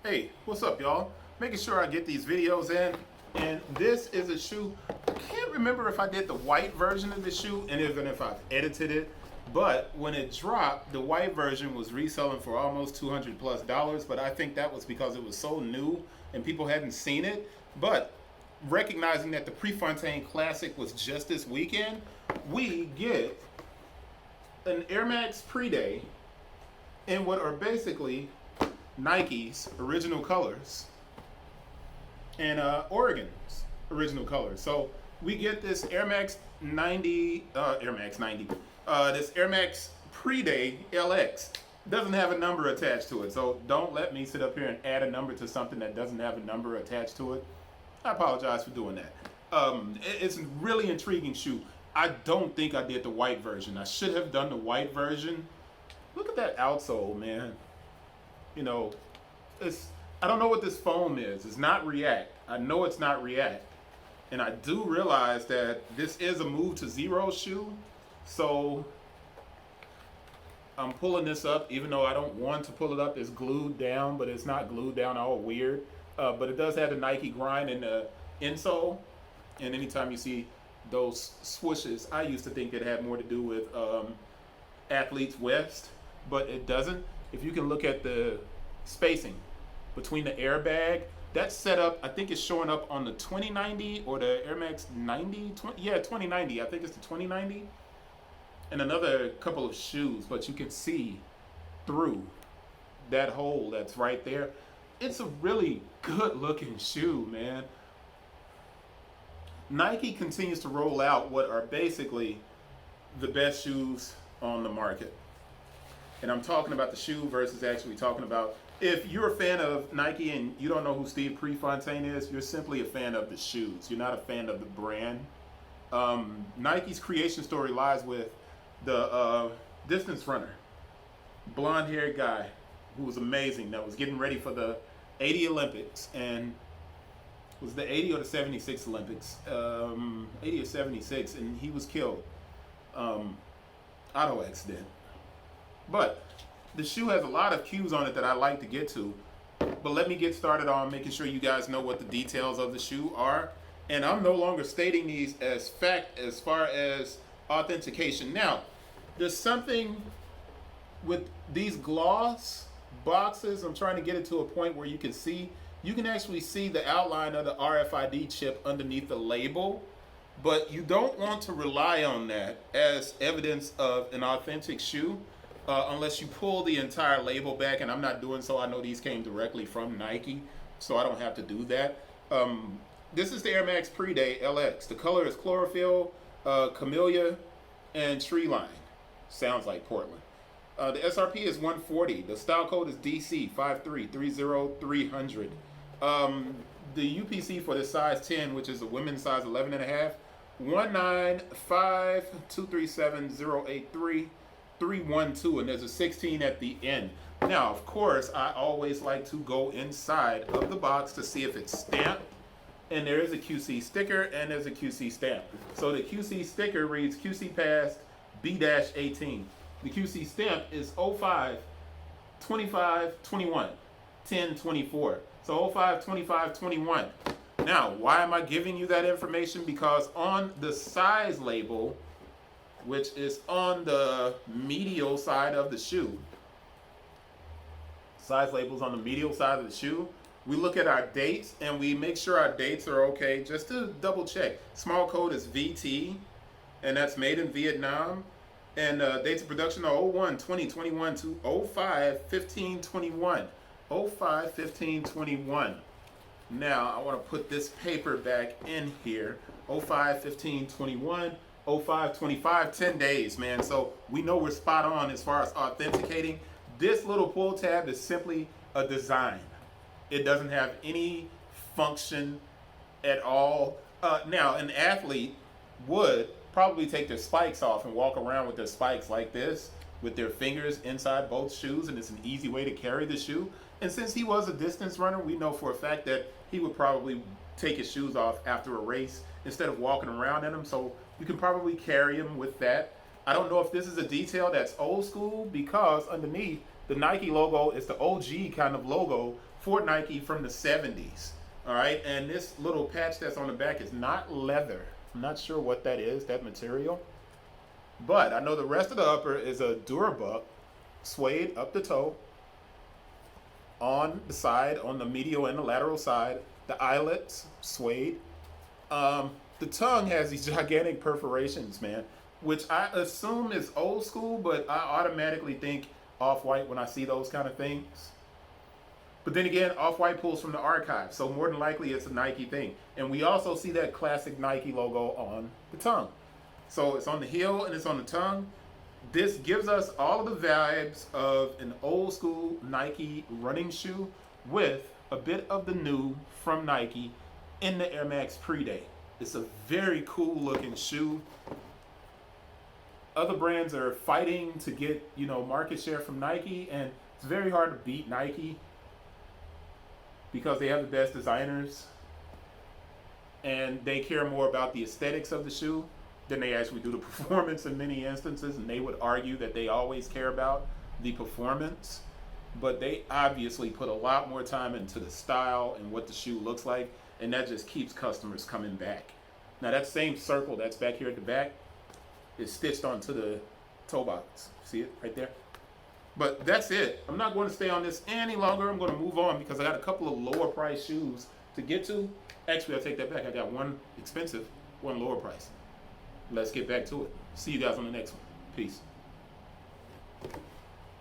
Hey, what's up, y'all? Making sure I get these videos in. And this is a shoe. I can't remember if I did the white version of the shoe and even if I've edited it. But when it dropped, the white version was reselling for almost $200+. But I think that was because it was so new and people hadn't seen it. But recognizing that the Prefontaine Classic was just this weekend, we get an Air Max Pre-Day in what are basically Nike's original colors and Oregon's original colors. So we get this Air Max 90, this Air Max Pre-Day LX. Doesn't have a number attached to it, so don't let me sit up here and add a number to something that doesn't have a number attached to it. I apologize for doing that. It's a really intriguing shoe. I don't think I did the white version. I should have done the white version. Look at that outsole, man. You know, I don't know what this foam is. It's not React. I know it's not React. And I do realize that this is a move to zero shoe. So I'm pulling this up, even though I don't want to pull it up. It's glued down, but it's not glued down all weird. But it does have the Nike grind in the insole. And anytime you see those swooshes, I used to think it had more to do with Athletes West, but it doesn't. If you can look at the spacing between the airbag, that's set up, I think it's showing up on the 2090 or the Air Max 2090. I think it's the 2090. And another couple of shoes, but you can see through that hole that's right there. It's a really good looking shoe, man. Nike continues to roll out what are basically the best shoes on the market. And I'm talking about the shoe versus actually talking about, if you're a fan of Nike and you don't know who Steve Prefontaine is, you're simply a fan of the shoes. You're not a fan of the brand. Nike's creation story lies with the distance runner, blonde-haired guy who was amazing, that was getting ready for the 80 Olympics, and was the 80 or the 76 Olympics? 80 or 76, and he was killed. Auto accident. But the shoe has a lot of cues on it that I like to get to. But let me get started on making sure you guys know what the details of the shoe are. And I'm no longer stating these as fact as far as authentication. Now, there's something with these gloss boxes. I'm trying to get it to a point where you can actually see the outline of the RFID chip underneath the label. But you don't want to rely on that as evidence of an authentic shoe. Unless you pull the entire label back, and I'm not doing so. I know these came directly from Nike, so I don't have to do that. This is the Air Max Pre-Day LX. The color is Chlorophyll, Camellia, and Tree Line. Sounds like Portland. The SRP is $140. The style code is DC5330-300. The UPC for the size 10, which is a women's size 11.5, 195237083. 312, and there's a 16 at the end. Now, of course, I always like to go inside of the box to see if it's stamped, and there is a QC sticker and there's a QC stamp. So the QC sticker reads QC passed B-18. The QC stamp is 05 25 21 10 24. So 05 25 21. Now, why am I giving you that information? Because on the size label, which is on the medial side of the shoe. Size labels on the medial side of the shoe. We look at our dates and we make sure our dates are okay, just to double check. Small code is VT, and that's made in Vietnam. And dates of production are 01/20/21 to 05/15/21. 05/15/21. Now, I want to put this paper back in here. 05/15/21. 05/25, 10 days, man. So we know we're spot on as far as authenticating. This little pull tab is simply a design. It doesn't have any function at all. Now, an athlete would probably take their spikes off and walk around with their spikes like this, with their fingers inside both shoes, and it's an easy way to carry the shoe. And since he was a distance runner, we know for a fact that he would probably take his shoes off after a race instead of walking around in them. So you can probably carry them with that. I don't know if this is a detail that's old school, because underneath the Nike logo is the OG kind of logo for Nike from the 70s. All right, and this little patch that's on the back is not leather. I'm not sure what that is, that material. But I know the rest of the upper is a Durabuck suede up the toe. On the side, on the medial and the lateral side, the eyelets, suede. The tongue has these gigantic perforations, man, which I assume is old school, but I automatically think Off-White when I see those kind of things. But then again, Off-White pulls from the archive, so more than likely it's a Nike thing. And we also see that classic Nike logo on the tongue. So it's on the heel and it's on the tongue. This gives us all of the vibes of an old school Nike running shoe with a bit of the new from Nike in the Air Max pre-day. It's a very cool looking shoe. Other brands are fighting to get, market share from Nike, and it's very hard to beat Nike because they have the best designers and they care more about the aesthetics of the shoe than they actually do the performance in many instances, and they would argue that they always care about the performance, but they obviously put a lot more time into the style and what the shoe looks like, and that just keeps customers coming back. Now that same circle that's back here at the back is stitched onto the toe box. See it right there? But that's it. I'm not going to stay on this any longer. I'm going to move on because I got a couple of lower price shoes to get to. Actually, I'll take that back. I got one expensive, one lower price. Let's get back to it. See you guys on the next one. Peace.